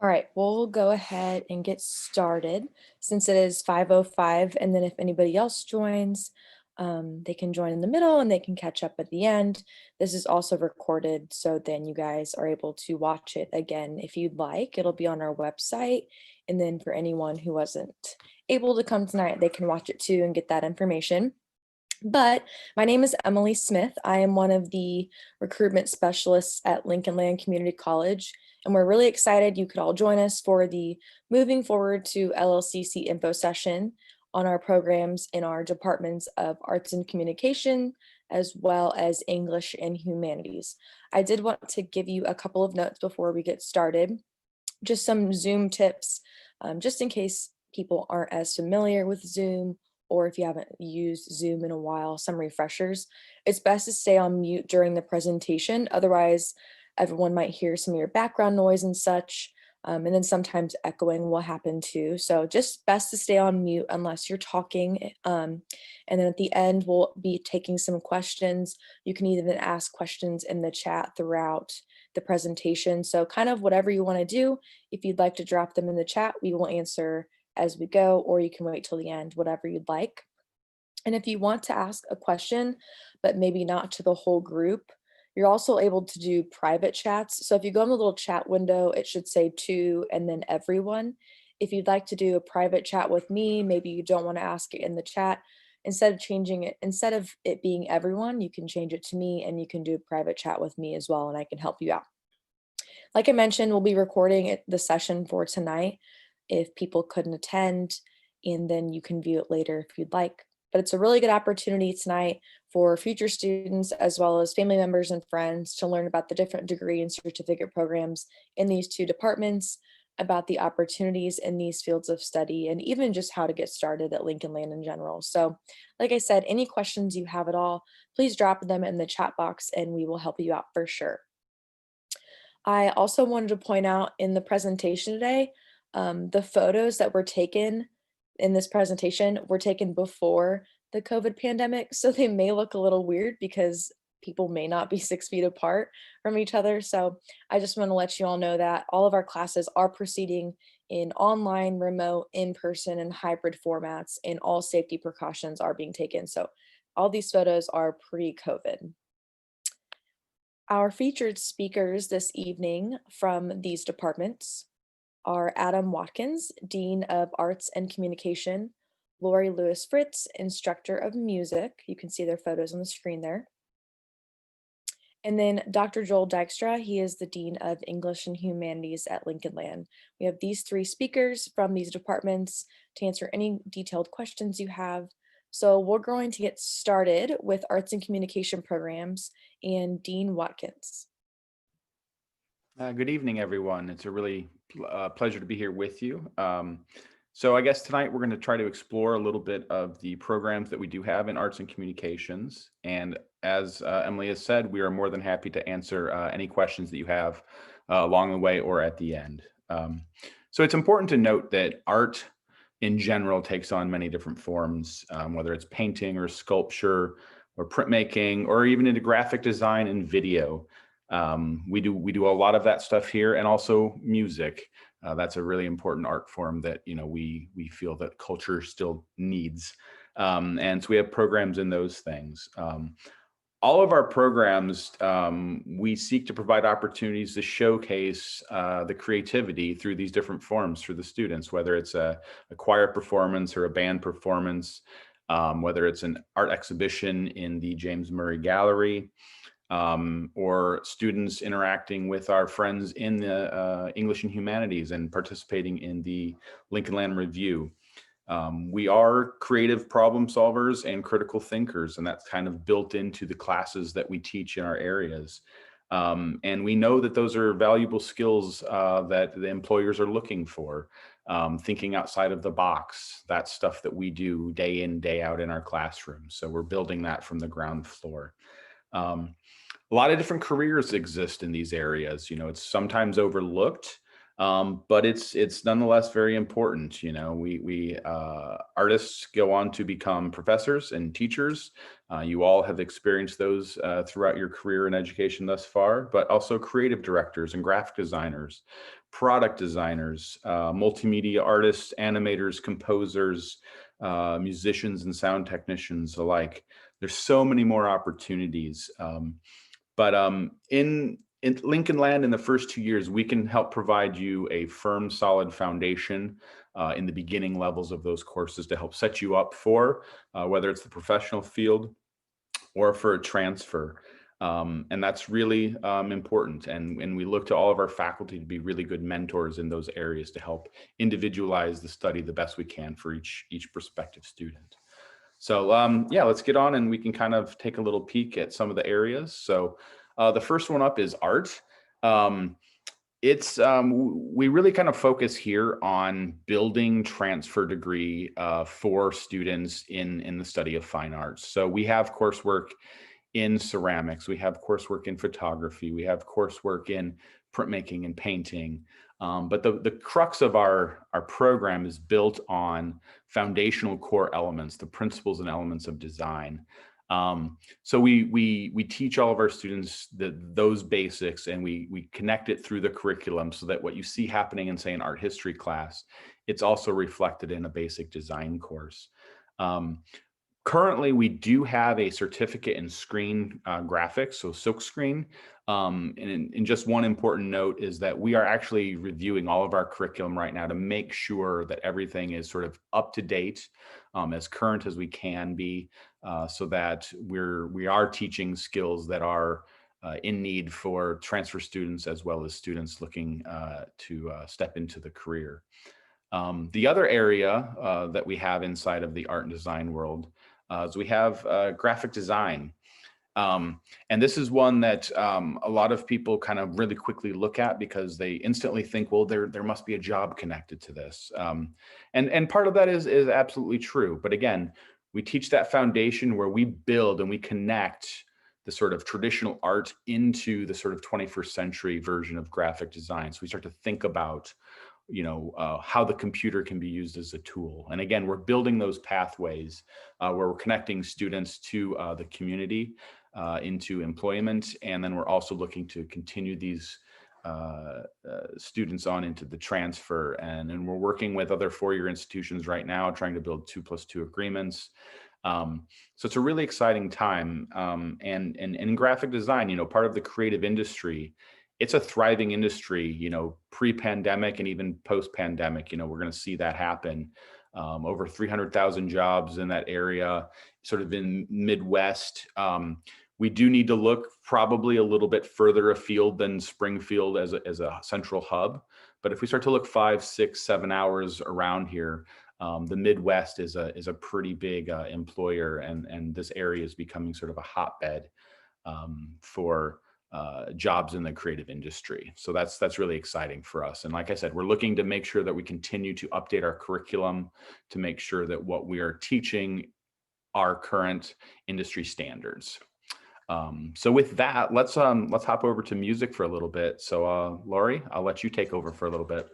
All right, we'll go ahead and get started since it is 5:05, and then if anybody else joins, they can join in the middle and they can catch up at the end. This is also recorded, so then you guys are able to watch it again if you'd like. It'll be on our website, and then for anyone who wasn't able to come tonight, they can watch it too and get that information. But my name is Emily Smith. I am one of the recruitment specialists at Lincoln Land Community College, and we're really excited you could all join us for the Moving Forward to LLCC info session on our programs in our departments of Arts and Communication, as well as English and Humanities. I did want to give you a couple of notes before we get started, just some Zoom tips, just in case people aren't as familiar with Zoom or if you haven't used Zoom in a while, some refreshers. It's best to stay on mute during the presentation. Otherwise, everyone might hear some of your background noise and such. And then sometimes echoing will happen too. So just best to stay on mute unless you're talking. And then at the end, we'll be taking some questions. You can even ask questions in the chat throughout the presentation. So kind of whatever you want to do. If you'd like to drop them in the chat, we will answer as we go, or you can wait till the end, whatever you'd like. And if you want to ask a question, but maybe not to the whole group, you're also able to do private chats. So if you go in the little chat window, it should say to and then everyone. If you'd like to do a private chat with me, maybe you don't want to ask it in the chat, instead of it being everyone, you can change it to me and you can do a private chat with me as well, and I can help you out. Like I mentioned, we'll be recording the session for tonight if people couldn't attend, and then you can view it later if you'd like. But it's a really good opportunity tonight for future students as well as family members and friends to learn about the different degree and certificate programs in these two departments, about the opportunities in these fields of study, and even just how to get started at Lincoln Land in general. So, like I said, any questions you have at all, please drop them in the chat box and we will help you out for sure. I also wanted to point out in the presentation today, the photos that were taken in this presentation were taken before the COVID pandemic, so they may look a little weird because people may not be 6 feet apart from each other. So I just want to let you all know that all of our classes are proceeding in online, remote, in-person, and hybrid formats, and all safety precautions are being taken. So all these photos are pre-COVID. Our featured speakers this evening from these departments are Adam Watkins, Dean of Arts and Communication, Lori Lewis Fritz, Instructor of Music. You can see their photos on the screen there. And then Dr. Joel Dykstra, he is the Dean of English and Humanities at Lincoln Land. We have these three speakers from these departments to answer any detailed questions you have. So we're going to get started with Arts and Communication programs and Dean Watkins. Good evening, everyone. It's a really pleasure to be here with you. So I guess tonight we're going to try to explore a little bit of the programs that we do have in arts and communications. And as Emily has said, we are more than happy to answer any questions that you have along the way or at the end. So it's important to note that art in general takes on many different forms, whether it's painting or sculpture or printmaking or even into graphic design and video. We do a lot of that stuff here, and also music. That's a really important art form that we feel that culture still needs, and so we have programs in those things. All of our programs, we seek to provide opportunities to showcase the creativity through these different forms for the students, whether it's a choir performance or a band performance, whether it's an art exhibition in the James Murray Gallery, or students interacting with our friends in the English and Humanities and participating in the Lincoln Land Review. We are creative problem solvers and critical thinkers, and that's kind of built into the classes that we teach in our areas. And we know that those are valuable skills that the employers are looking for. Thinking outside of the box, that's stuff that we do day in, day out in our classroom. So we're building that from the ground floor. A lot of different careers exist in these areas. It's sometimes overlooked, But it's nonetheless very important. You know, we artists go on to become professors and teachers. You all have experienced those throughout your career in education thus far, but also creative directors and graphic designers, product designers, multimedia artists, animators, composers, musicians, and sound technicians alike. There's so many more opportunities. In Lincoln Land, in the first 2 years, we can help provide you a firm, solid foundation in the beginning levels of those courses to help set you up for whether it's the professional field or for a transfer. And that's really important. And we look to all of our faculty to be really good mentors in those areas to help individualize the study the best we can for each prospective student. So yeah, let's get on and we can kind of take a little peek at some of the areas. So the first one up is art. Um, we really kind of focus here on building transfer degree for students in the study of fine arts. So we have coursework in ceramics, we have coursework in photography, we have coursework in printmaking and painting. But the crux of our program is built on foundational core elements, the principles and elements of design. So we teach all of our students those basics, and we connect it through the curriculum so that what you see happening in, say, an art history class, it's also reflected in a basic design course. Currently, we do have a certificate in screen graphics, so silkscreen. And just one important note is that we are actually reviewing all of our curriculum right now to make sure that everything is sort of up to date, as current as we can be, so that we are teaching skills that are in need for transfer students as well as students looking to step into the career. The other area that we have inside of the art and design world is we have graphic design. And this is one that a lot of people kind of really quickly look at because they instantly think, well, there must be a job connected to this. And part of that is absolutely true. But again, we teach that foundation where we build and we connect the sort of traditional art into the sort of 21st century version of graphic design. So we start to think about how the computer can be used as a tool. And again, we're building those pathways where we're connecting students to the community, into employment. And then we're also looking to continue these students on into the transfer. And we're working with other four-year institutions right now, trying to build 2+2 agreements. So it's a really exciting time. And in graphic design, part of the creative industry, it's a thriving industry, pre-pandemic and even post-pandemic. We're going to see that happen. Over 300,000 jobs in that area, sort of in Midwest. We do need to look probably a little bit further afield than Springfield as a central hub. But if we start to look 5, 6, 7 hours around here, the Midwest is a pretty big employer, and this area is becoming sort of a hotbed for jobs in the creative industry. So that's really exciting for us. And like I said, we're looking to make sure that we continue to update our curriculum to make sure that what we are teaching are current industry standards. So with that, let's hop over to music for a little bit. So Lori, I'll let you take over for a little bit.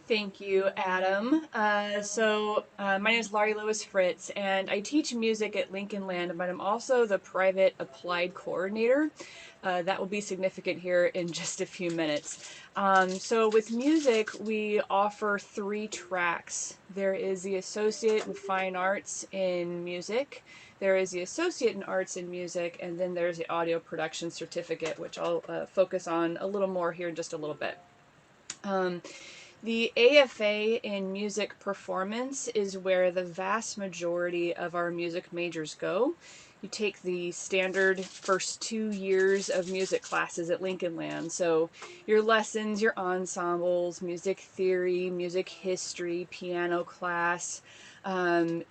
Thank you, Adam. My name is Laurie Lewis Fritz, and I teach music at Lincoln Land, but I'm also the private applied coordinator. That will be significant here in just a few minutes. So with music, we offer 3 tracks. There is the Associate in Fine Arts in Music, there is the Associate in Arts in Music, and then there's the Audio Production Certificate, which I'll focus on a little more here in just a little bit. The AFA in music performance is where the vast majority of our music majors go. You take the standard first 2 years of music classes at Lincoln Land. So your lessons, your ensembles, music theory, music history, piano class. The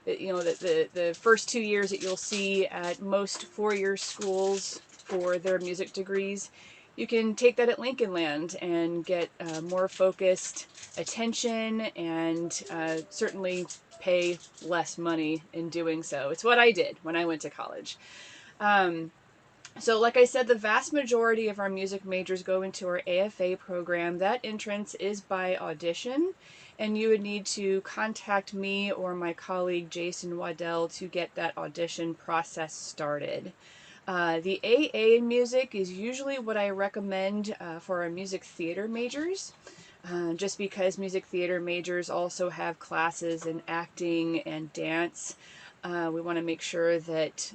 first 2 years that you'll see at most four-year schools for their music degrees, you can take that at Lincoln Land and get more focused attention and certainly pay less money in doing so. It's what I did when I went to college. So like I said, the vast majority of our music majors go into our AFA program. That entrance is by audition, and you would need to contact me or my colleague Jason Waddell to get that audition process started. The AA in music is usually what I recommend for our music theater majors, just because music theater majors also have classes in acting and dance. We want to make sure that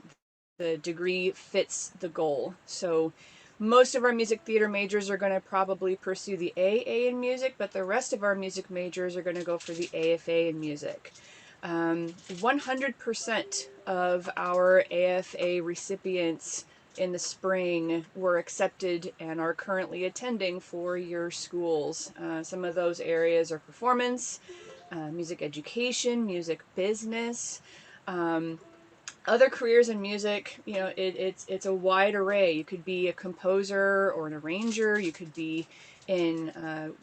the degree fits the goal. So most of our music theater majors are going to probably pursue the AA in music, but the rest of our music majors are going to go for the AFA in music. 100% of our AFA recipients in the spring were accepted and are currently attending four-year schools. Some of those areas are performance, music education, music business, other careers in music. You know, it's a wide array. You could be a composer or an arranger. You could be in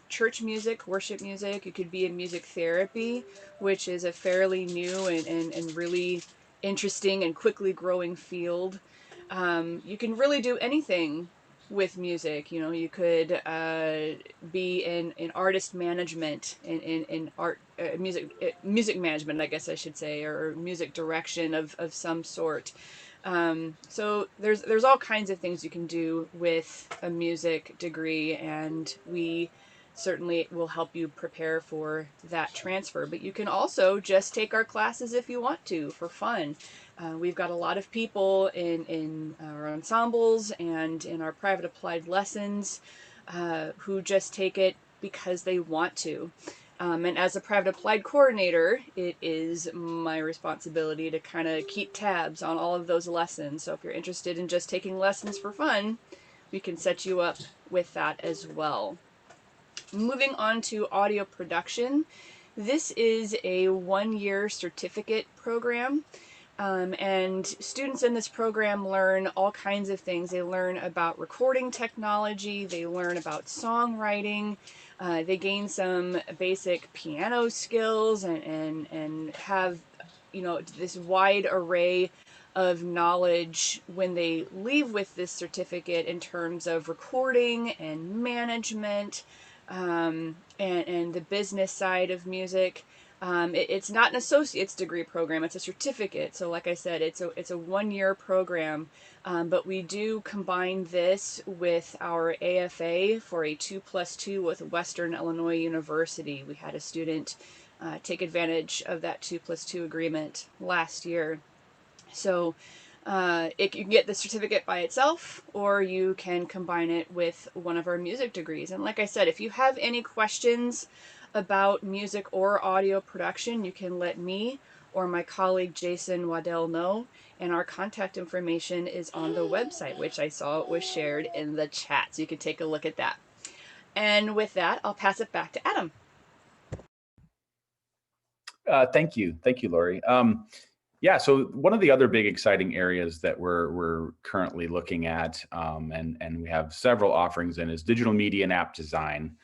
church music, worship music. You could be in music therapy, which is a fairly new and really interesting and quickly growing field. You can really do anything with music. You know, you could be in artist management, in art music management, I guess I should say, or music direction of some sort. So there's all kinds of things you can do with a music degree, and we certainly will help you prepare for that transfer. But you can also just take our classes if you want to for fun. We've got a lot of people in our ensembles and in our private applied lessons who just take it because they want to. And as a private applied coordinator, it is my responsibility to kind of keep tabs on all of those lessons. So if you're interested in just taking lessons for fun, we can set you up with that as well. Moving on to audio production. This is a one-year certificate program. And students in this program learn all kinds of things. They learn about recording technology, they learn about songwriting, they gain some basic piano skills and have, you know, this wide array of knowledge when they leave with this certificate in terms of recording and management, and the business side of music. It's not an associate's degree program; it's a certificate. So, like I said, it's a one-year program, but we do combine this with our AFA for a 2+2 with Western Illinois University. We had a student take advantage of that 2+2 agreement last year. So you can get the certificate by itself, or you can combine it with one of our music degrees. And like I said, if you have any questions about music or audio production, you can let me or my colleague Jason Waddell know. And our contact information is on the website, which I saw was shared in the chat. So you can take a look at that. And with that, I'll pass it back to Adam. Thank you, Lori. Yeah, so one of the other big exciting areas that we're currently looking at, and we have several offerings in, is digital media and app design.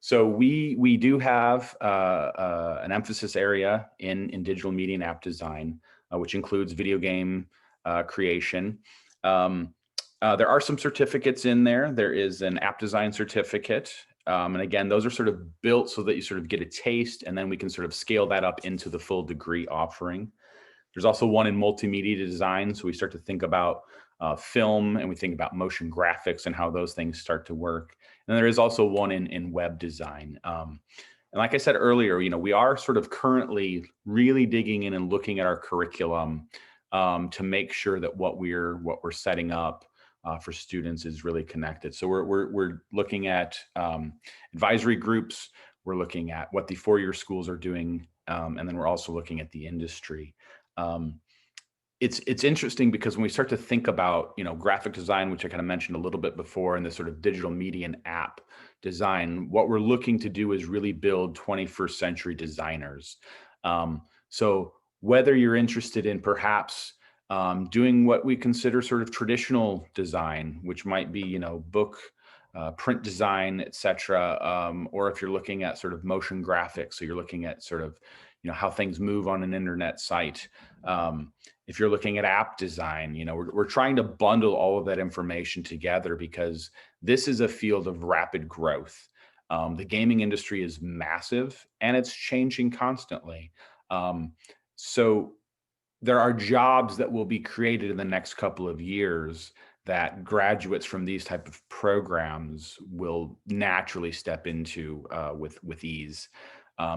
So we do have an emphasis area in digital media and app design, which includes video game creation. There are some certificates in there. There is an app design certificate. And again, those are sort of built so that you sort of get a taste, and then we can sort of scale that up into the full degree offering. There's also one in multimedia design. So we start to think about film, and we think about motion graphics and how those things start to work. And there is also one in web design. And like I said earlier, you know, we are sort of currently really digging in and looking at our curriculum to make sure that what we're setting up for students is really connected. So we're looking at advisory groups. We're looking at what the four-year schools are doing, and then we're also looking at the industry. It's interesting because when we start to think about, you know, graphic design, which I kind of mentioned a little bit before, and this sort of digital media and app design, what we're looking to do is really build 21st century designers. So whether you're interested in perhaps doing what we consider sort of traditional design, which might be, you know, book, print design, et cetera, or if you're looking at sort of motion graphics, so you're looking at sort of, you know, how things move on an internet site. if you're looking at app design, you know, we're trying to bundle all of that information together because this is a field of rapid growth. The gaming industry is massive and it's changing constantly. So there are jobs that will be created in the next couple of years that graduates from these type of programs will naturally step into with ease.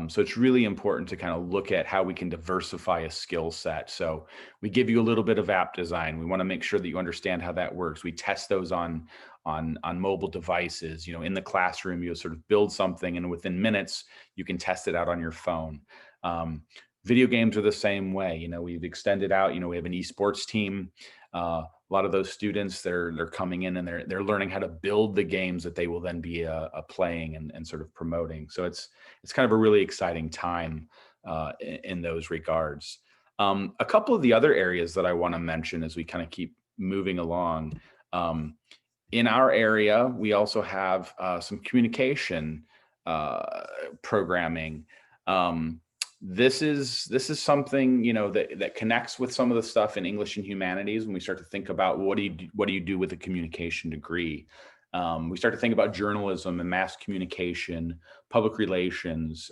So it's really important to kind of look at how we can diversify a skill set. So we give you a little bit of app design. We want to make sure that you understand how that works. We test those on mobile devices. You know, in the classroom, you'll sort of build something, and within minutes, you can test it out on your phone. Video games are the same way. You know, we've extended out. You know, we have an esports team. A lot of those students, they're coming in and they're learning how to build the games that they will then be playing and sort of promoting. So it's kind of a really exciting time in those regards. A couple of the other areas that I want to mention as we kind of keep moving along. In our area, we also have some communication programming. This is something, you know, that connects with some of the stuff in English and humanities when we start to think about what do you do with a communication degree. We start to think about journalism and mass communication, public relations,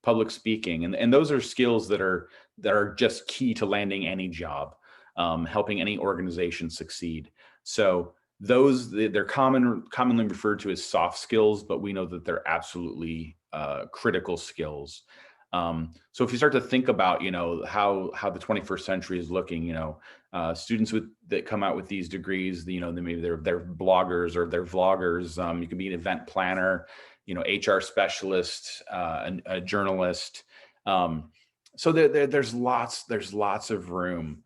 public speaking, and those are skills that are just key to landing any job, helping any organization succeed. So they're commonly referred to as soft skills, but we know that they're absolutely critical skills. So if you start to think about, you know, how the 21st century is looking, you know, students that come out with these degrees, you know, maybe they're bloggers or they're vloggers. You can be an event planner, you know, HR specialist, a journalist. So there's lots of room.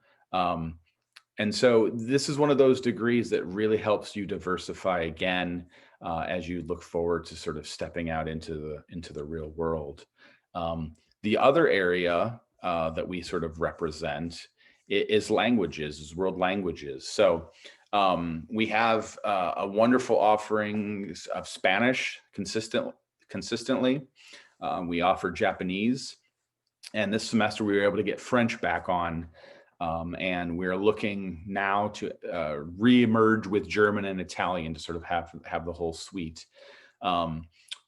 And so this is one of those degrees that really helps you diversify again as you look forward to sort of stepping out into the real world. The other area that we sort of represent is languages, is world languages. So we have a wonderful offering of Spanish consistently. We offer Japanese, and this semester we were able to get French back on. And we're looking now to re-emerge with German and Italian to sort of have the whole suite.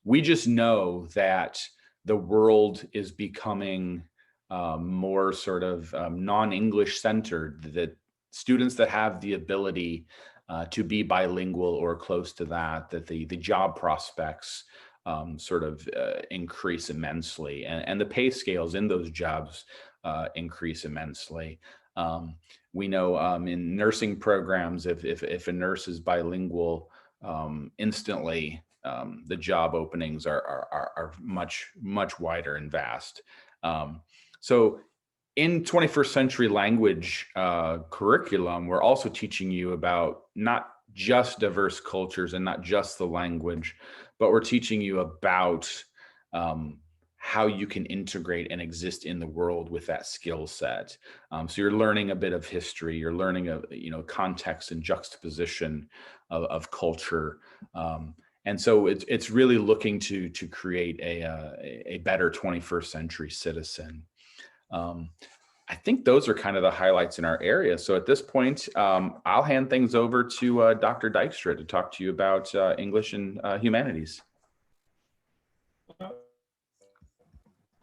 We just know that the world is becoming more sort of non-English centered, that students that have the ability to be bilingual or close to that the job prospects sort of increase immensely, and the pay scales in those jobs increase immensely. We know in nursing programs, if a nurse is bilingual, instantly the job openings are much wider and vast. So in 21st century language curriculum, we're also teaching you about not just diverse cultures and not just the language, but we're teaching you about how you can integrate and exist in the world with that skill set. So you're learning a bit of history, you're learning context and juxtaposition of culture. And so it's really looking to create a better 21st century citizen. I think those are kind of the highlights in our area. So at this point, I'll hand things over to Dr. Dykstra to talk to you about English and humanities.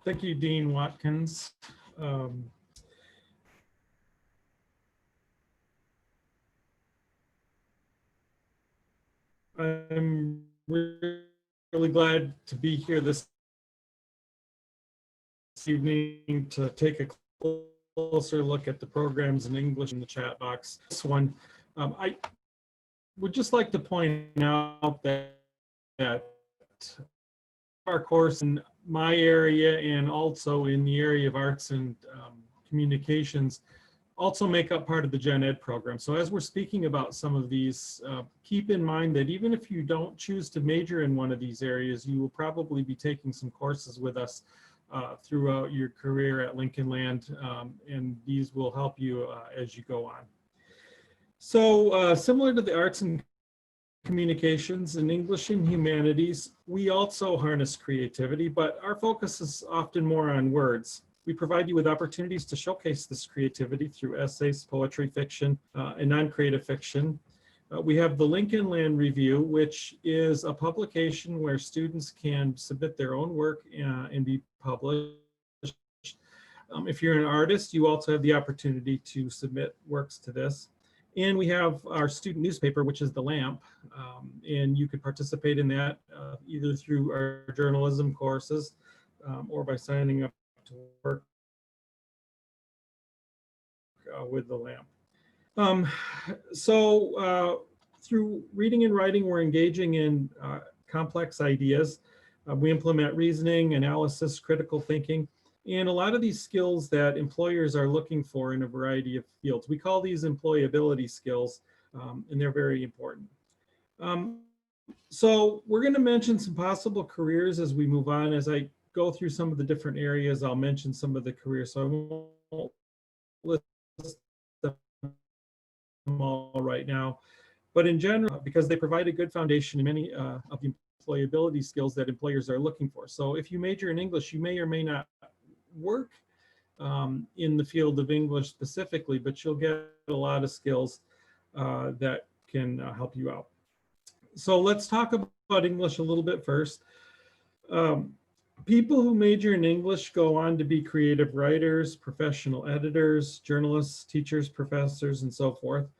Thank you, Dean Watkins. I'm really glad to be here this evening to take a closer look at the programs in English in the chat box. This one, I would just like to point out that our course in my area and also in the area of arts and communications also make up part of the Gen Ed program. So as we're speaking about some of these, keep in mind that even if you don't choose to major in one of these areas, you will probably be taking some courses with us throughout your career at Lincoln Land, and these will help you as you go on. So similar to the arts and communications in English and humanities, we also harness creativity, but our focus is often more on words. We provide you with opportunities to showcase this creativity through essays, poetry, fiction, and non-creative fiction. We have the Lincoln Land Review, which is a publication where students can submit their own work and be published. If you're an artist, you also have the opportunity to submit works to this. And we have our student newspaper, which is The Lamp, and you could participate in that either through our journalism courses or by signing up to work with The Lamp. Through reading and writing, we're engaging in complex ideas. We implement reasoning, analysis, critical thinking, and a lot of these skills that employers are looking for in a variety of fields. We call these employability skills, and they're very important. So we're going to mention some possible careers as we move on. As I go through some of the different areas, I'll mention some of the careers. So I won't list them all right now. But in general, because they provide a good foundation in many of the employability skills that employers are looking for. So if you major in English, you may or may not work in the field of English specifically, but you'll get a lot of skills that can help you out. So let's talk about English a little bit first. People who major in English go on to be creative writers, professional editors, journalists, teachers, professors, and so forth.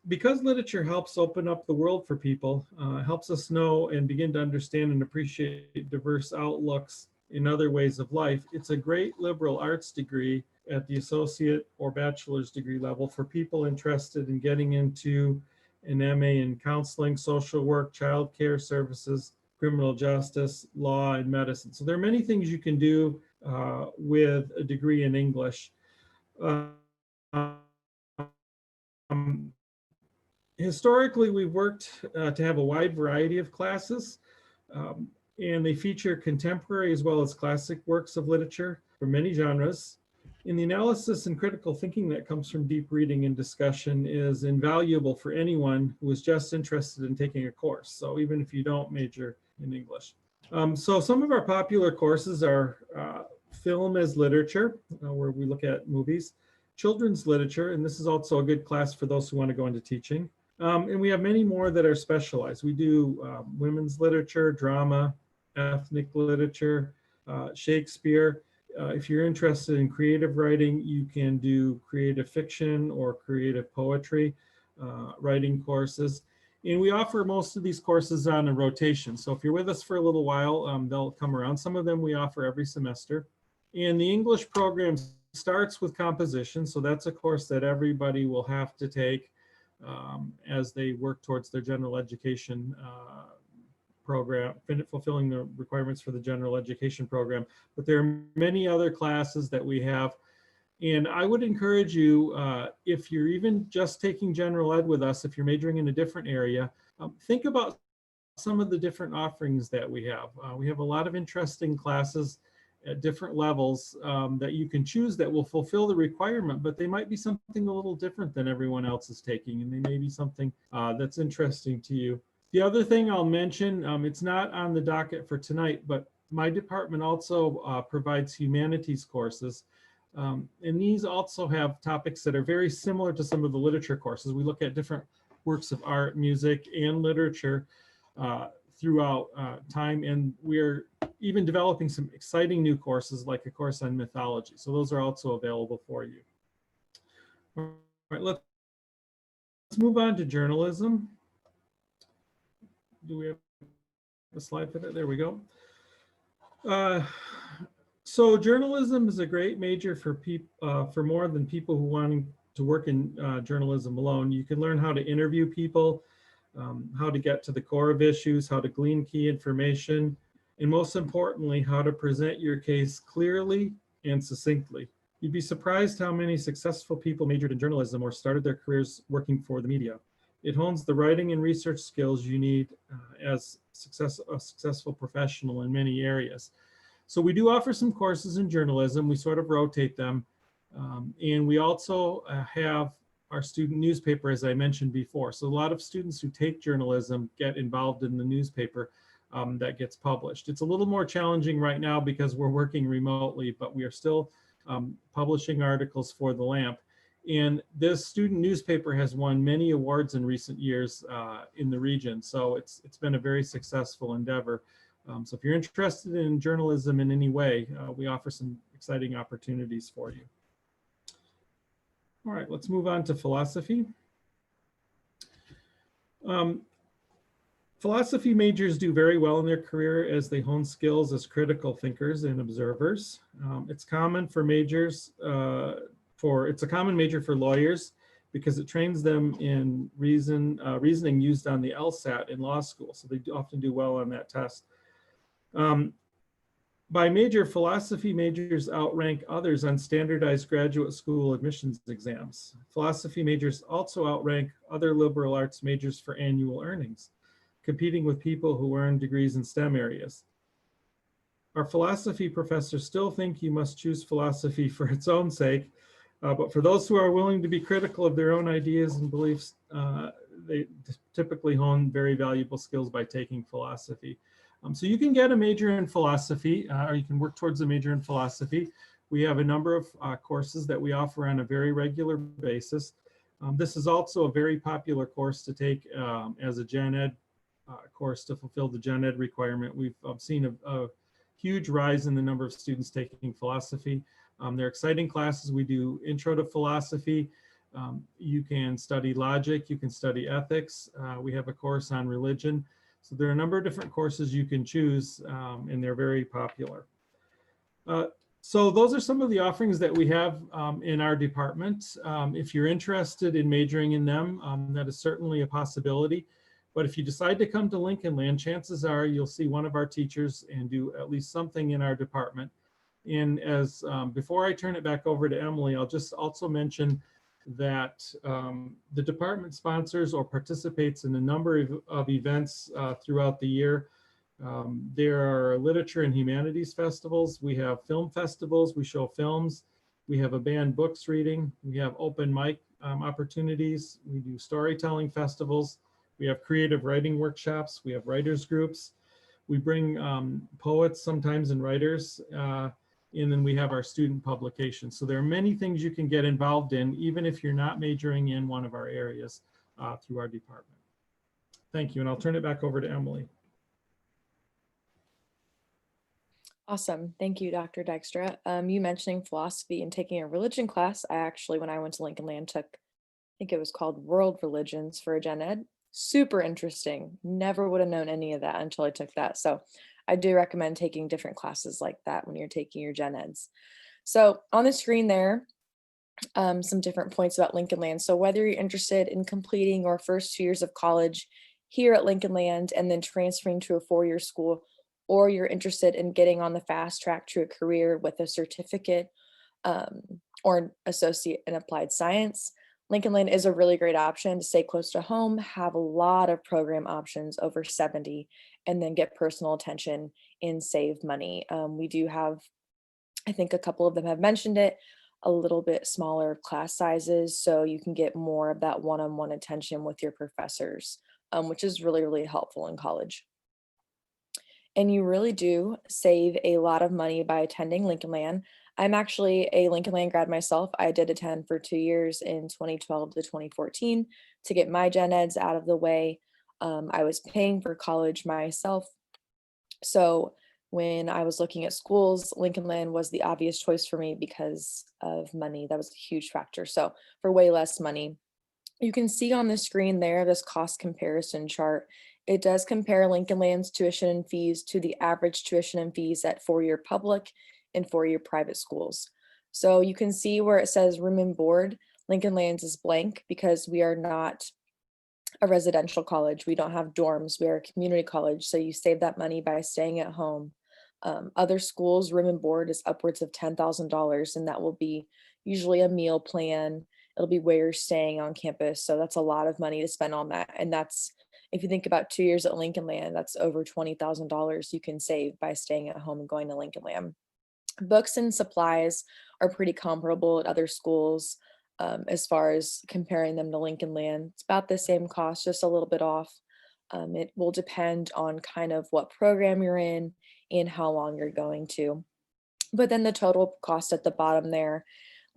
Because literature helps open up the world for people, helps us know and begin to understand and appreciate diverse outlooks in other ways of life, it's a great liberal arts degree at the associate or bachelor's degree level for people interested in getting into an MA in counseling, social work, child care services, criminal justice, law, and medicine. So there are many things you can do with a degree in English. Historically, we've worked to have a wide variety of classes, and they feature contemporary as well as classic works of literature from many genres. And the analysis and critical thinking that comes from deep reading and discussion is invaluable for anyone who is just interested in taking a course. So even if you don't major in English. So some of our popular courses are film as literature, where we look at movies, children's literature, and this is also a good class for those who want to go into teaching. And we have many more that are specialized. We do women's literature, drama, ethnic literature, Shakespeare. If you're interested in creative writing, you can do creative fiction or creative poetry writing courses. And we offer most of these courses on a rotation. So if you're with us for a little while, they'll come around. Some of them we offer every semester. And the English program starts with composition. So that's a course that everybody will have to take as they work towards their general education program, fulfilling the requirements for the general education program. But there are many other classes that we have. And I would encourage you, if you're even just taking general ed with us, if you're majoring in a different area, think about some of the different offerings that we have. We have a lot of interesting classes at different levels that you can choose that will fulfill the requirement, but they might be something a little different than everyone else is taking, and they may be something that's interesting to you. The other thing I'll mention, it's not on the docket for tonight, but my department also provides humanities courses. And these also have topics that are very similar to some of the literature courses. We look at different works of art, music, and literature throughout time, and we're even developing some exciting new courses like a course on mythology. So those are also available for you. All right, let's move on to journalism. Do we have a slide for that? There we go. So journalism is a great major for people, for more than people who wanting to work in journalism alone. You can learn how to interview people, how to get to the core of issues, how to glean key information, and most importantly, how to present your case clearly and succinctly. You'd be surprised how many successful people majored in journalism or started their careers working for the media. It hones the writing and research skills you need as a successful professional in many areas. So we do offer some courses in journalism. We sort of rotate them. And we also have our student newspaper, as I mentioned before. So a lot of students who take journalism get involved in the newspaper. that gets published. It's a little more challenging right now because we're working remotely, but we are still publishing articles for the LAMP. And this student newspaper has won many awards in recent years in the region. So it's been a very successful endeavor. So if you're interested in journalism in any way, we offer some exciting opportunities for you. All right, let's move on to philosophy. Philosophy majors do very well in their career as they hone skills as critical thinkers and observers. It's common for majors it's a common major for lawyers because it trains them in reasoning used on the LSAT in law school. So they often do well on that test. By major, philosophy majors outrank others on standardized graduate school admissions exams. Philosophy majors also outrank other liberal arts majors for annual earnings, competing with people who earn degrees in STEM areas. Our philosophy professors still think you must choose philosophy for its own sake, but for those who are willing to be critical of their own ideas and beliefs, they typically hone very valuable skills by taking philosophy. So you can get a major in philosophy, or you can work towards a major in philosophy. We have a number of courses that we offer on a very regular basis. This is also a very popular course to take as a Gen Ed course to fulfill the Gen Ed requirement. We've seen a huge rise in the number of students taking philosophy. They're exciting classes. We do intro to philosophy. You can study logic, you can study ethics. We have a course on religion. So there are a number of different courses you can choose, and they're very popular. So those are some of the offerings that we have in our department. If you're interested in majoring in them, that is certainly a possibility. But if you decide to come to Lincoln Land, chances are you'll see one of our teachers and do at least something in our department. And as before I turn it back over to Emily, I'll just also mention that the department sponsors or participates in a number of events throughout the year. There are literature and humanities festivals. We have film festivals. We show films. We have a banned books reading. We have open mic opportunities. We do storytelling festivals. We have creative writing workshops. We have writers groups. We bring poets sometimes and writers. And then we have our student publications. So there are many things you can get involved in, even if you're not majoring in one of our areas through our department. Thank you, and I'll turn it back over to Emily. Awesome. Thank you, Dr. Dykstra. You mentioning philosophy and taking a religion class. I actually, when I went to Lincoln Land, took, I think it was called World Religions for a Gen Ed. Super interesting. Never would have known any of that until I took that. So I do recommend taking different classes like that when you're taking your Gen Eds. So on the screen there, some different points about Lincoln Land. So whether you're interested in completing your first 2 years of college here at Lincoln Land and then transferring to a 4-year school, or you're interested in getting on the fast track to a career with a certificate or an associate in applied science, Lincoln Land is a really great option to stay close to home, have a lot of program options, over 70, and then get personal attention and save money. We do have, I think a couple of them have mentioned it, a little bit smaller class sizes, so you can get more of that one-on-one attention with your professors, which is really, really helpful in college. And you really do save a lot of money by attending Lincoln Land. I'm actually a Lincoln Land grad myself. I did attend for 2 years in 2012 to 2014 to get my Gen Eds out of the way. I was paying for college myself. So when I was looking at schools, Lincoln Land was the obvious choice for me because of money. That was a huge factor. So for way less money, you can see on the screen there, this cost comparison chart. It does compare Lincoln Land's tuition and fees to the average tuition and fees at 4-year public and 4-year private schools. So you can see where it says room and board, Lincoln Land's is blank because we are not a residential college. We don't have dorms. We are a community college. So you save that money by staying at home. Other schools, room and board is upwards of $10,000, and that will be usually a meal plan. It'll be where you're staying on campus. So that's a lot of money to spend on that. And that's, if you think about 2 years at Lincoln Land, that's over $20,000 you can save by staying at home and going to Lincoln Land. Books and supplies are pretty comparable at other schools as far as comparing them to Lincoln Land. It's about the same cost, just a little bit off. It will depend on kind of what program you're in and how long you're going to. But then the total cost at the bottom there,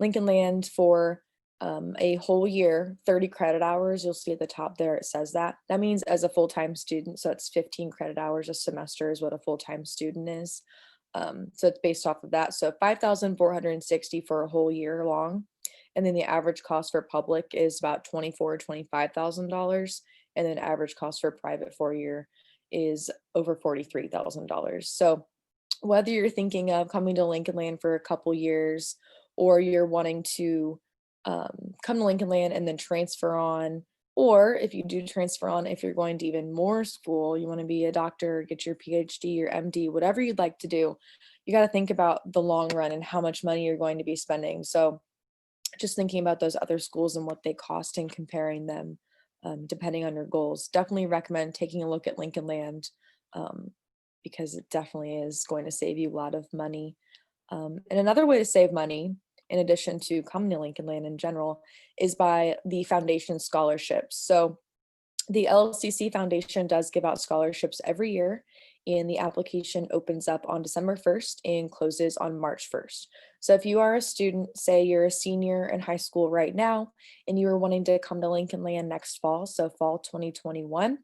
Lincoln Land for a whole year, 30 credit hours, you'll see at the top there, it says that. That means as a full-time student, so it's 15 credit hours a semester is what a full-time student is. So it's based off of that. So 5,460 for a whole year long. And then the average cost for public is about $24,000 or $25,000. And then average cost for private 4-year is over $43,000. So whether you're thinking of coming to Lincoln Land for a couple years, or you're wanting to come to Lincoln Land and then transfer on, or if you do transfer on, if you're going to even more school, you want to be a doctor, get your PhD or MD, whatever you'd like to do, you got to think about the long run and how much money you're going to be spending. So just thinking about those other schools and what they cost and comparing them, depending on your goals. Definitely recommend taking a look at Lincoln Land, because it definitely is going to save you a lot of money. And another way to save money, in addition to coming to Lincoln Land in general, is by the foundation scholarships. So the LLCC Foundation does give out scholarships every year, and the application opens up on December 1st and closes on March 1st. So if you are a student, say you're a senior in high school right now, and you are wanting to come to Lincoln Land next fall, so fall 2021,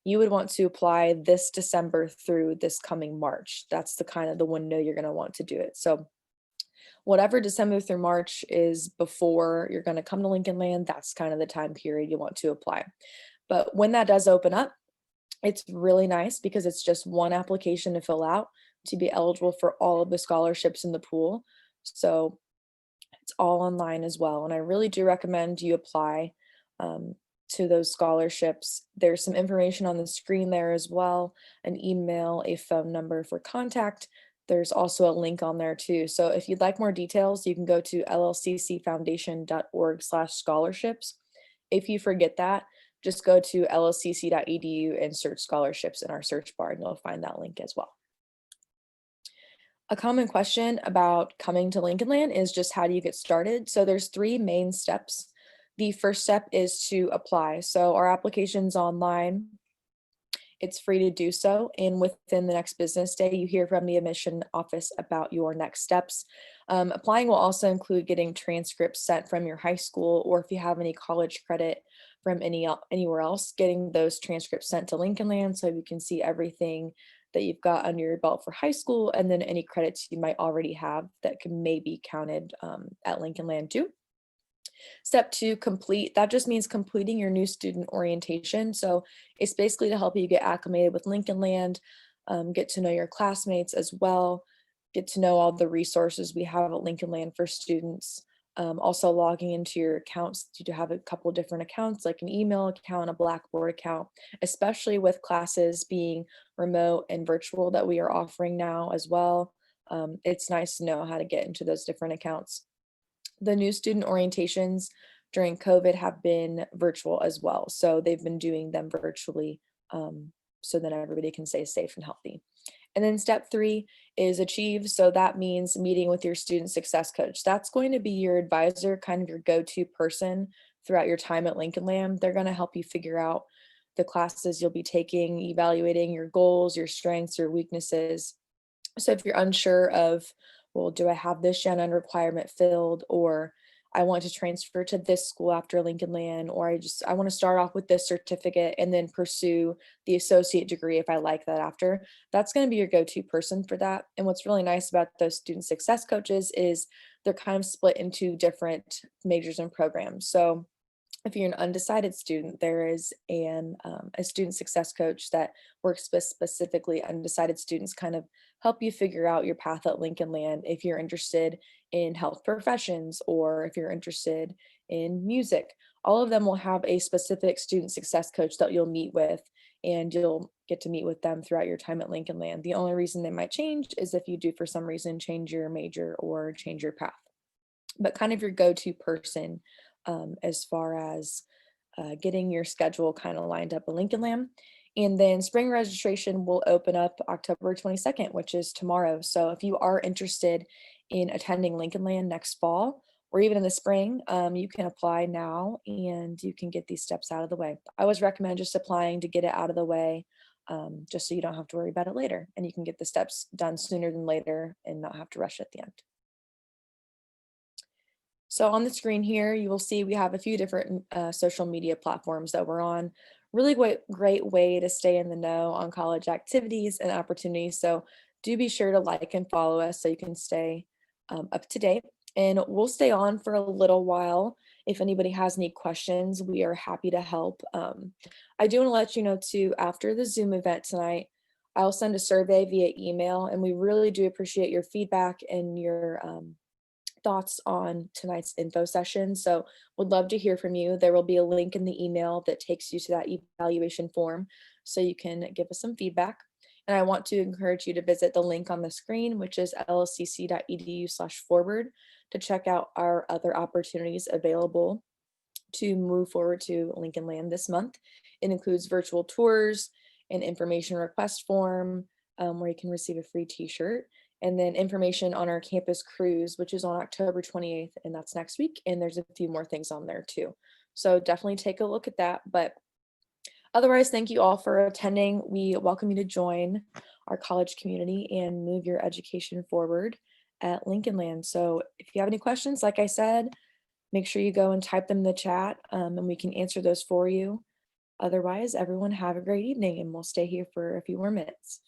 you would want to apply this December through this coming March. That's the kind of the window you're going to want to do it. So whatever December through March is before you're going to come to Lincoln Land, that's kind of the time period you want to apply. But when that does open up, it's really nice because it's just one application to fill out to be eligible for all of the scholarships in the pool. So it's all online as well. And I really do recommend you apply to those scholarships. There's some information on the screen there as well, an email, a phone number for contact. There's also a link on there too. So if you'd like more details, you can go to llccfoundation.org/scholarships. If you forget that, just go to llcc.edu and search scholarships in our search bar, and you'll find that link as well. A common question about coming to Lincoln Land is just how do you get started? So there's 3 main steps. The first step is to apply. So our application's online. It's free to do so, and within the next business day, you hear from the admission office about your next steps. Applying will also include getting transcripts sent from your high school, or if you have any college credit from anywhere else, getting those transcripts sent to Lincoln Land so you can see everything that you've got under your belt for high school, and then any credits you might already have that can maybe counted at Lincoln Land too. Step 2, complete. That just means completing your new student orientation. So it's basically to help you get acclimated with Lincoln Land, get to know your classmates as well, get to know all the resources we have at Lincoln Land for students. Also logging into your accounts. You do have a couple different accounts, like an email account, a Blackboard account, especially with classes being remote and virtual that we are offering now as well. It's nice to know how to get into those different accounts. The new student orientations during COVID have been virtual as well. So they've been doing them virtually so that everybody can stay safe and healthy. And then step 3 is achieve. So that means meeting with your student success coach. That's going to be your advisor, kind of your go-to person throughout your time at Lincoln Land. They're going to help you figure out the classes you'll be taking, evaluating your goals, your strengths, your weaknesses. So if you're unsure of, well, do I have this Gen Ed requirement filled, or I want to transfer to this school after Lincoln Land, or I want to start off with this certificate and then pursue the associate degree if I like that after, that's going to be your go-to person for that. And what's really nice about those student success coaches is they're kind of split into different majors and programs. So if you're an undecided student, there is a student success coach that works with specifically undecided students, kind of help you figure out your path at Lincoln Land if you're interested in health professions or if you're interested in music. All of them will have a specific student success coach that you'll meet with, and you'll get to meet with them throughout your time at Lincoln Land. The only reason they might change is if you do for some reason change your major or change your path. But kind of your go-to person as far as getting your schedule kind of lined up at Lincoln Land. And then spring registration will open up October 22nd, which is tomorrow. So if you are interested in attending Lincoln Land next fall, or even in the spring, you can apply now and you can get these steps out of the way. I always recommend just applying to get it out of the way, just so you don't have to worry about it later, and you can get the steps done sooner than later and not have to rush at the end. So on the screen here, you will see we have a few different social media platforms that we're on. Really great way to stay in the know on college activities and opportunities. So do be sure to like and follow us so you can stay up to date. And we'll stay on for a little while. If anybody has any questions, we are happy to help. I do want to let you know too, after the Zoom event tonight, I'll send a survey via email, and we really do appreciate your feedback and your thoughts on tonight's info session. So would love to hear from you. There will be a link in the email that takes you to that evaluation form so you can give us some feedback. And I want to encourage you to visit the link on the screen, which is llcc.edu/forward, to check out our other opportunities available to move forward to Lincoln Land this month. It includes virtual tours, an information request form where you can receive a free t-shirt, and then information on our campus cruise, which is on October 28th, and that's next week. And there's a few more things on there too. So definitely take a look at that. But otherwise, thank you all for attending. We welcome you to join our college community and move your education forward at Lincoln Land. So if you have any questions, like I said, make sure you go and type them in the chat, and we can answer those for you. Otherwise, everyone have a great evening, and we'll stay here for a few more minutes.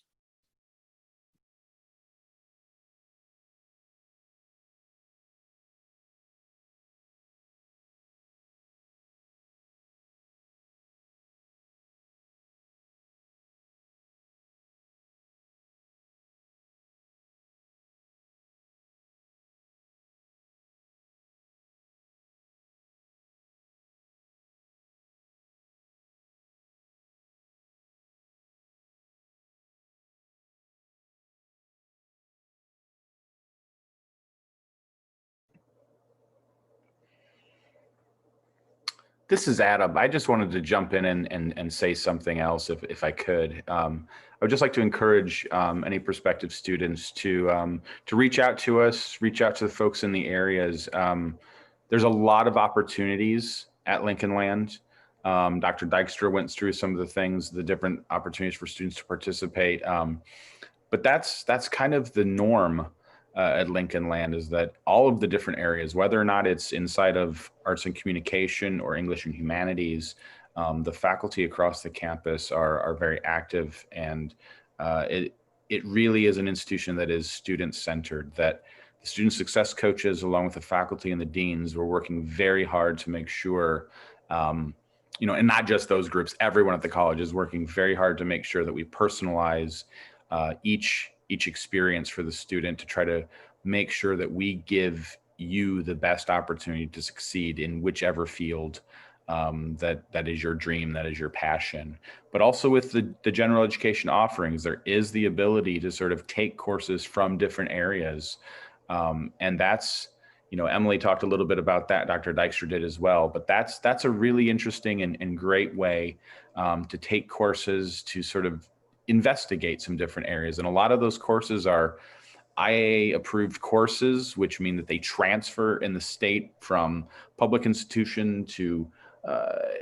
This is Adam. I just wanted to jump in and say something else if I could. I would just like to encourage any prospective students to reach out to us, reach out to the folks in the areas. There's a lot of opportunities at Lincoln Land. Dr. Dykstra went through some of the things, the different opportunities for students to participate. But that's kind of the norm at Lincoln Land, is that all of the different areas, whether or not it's inside of arts and communication or English and humanities, the faculty across the campus are very active, and it really is an institution that is student-centered, that the student success coaches, along with the faculty and the deans, were working very hard to make sure, and not just those groups, everyone at the college is working very hard to make sure that we personalize each experience for the student, to try to make sure that we give you the best opportunity to succeed in whichever field that is your dream, that is your passion. But also with the general education offerings, there is the ability to sort of take courses from different areas. And that's, Emily talked a little bit about that, Dr. Dykstra did as well, but that's a really interesting and great way to take courses to sort of investigate some different areas. And a lot of those courses are IA approved courses, which mean that they transfer in the state from public institution to,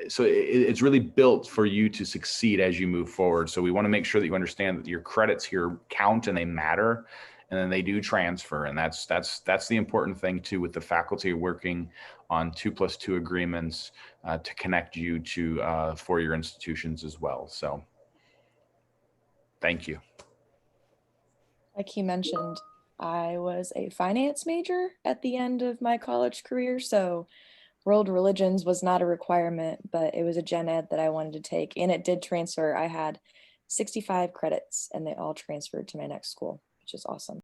so it's really built for you to succeed as you move forward. So we want to make sure that you understand that your credits here count and they matter, and then they do transfer. And that's the important thing too, with the faculty working on 2+2 agreements to connect you to 4-year institutions as well. So thank you. Like he mentioned, I was a finance major at the end of my college career, so world religions was not a requirement, but it was a gen ed that I wanted to take, and it did transfer. I had 65 credits, and they all transferred to my next school, which is awesome.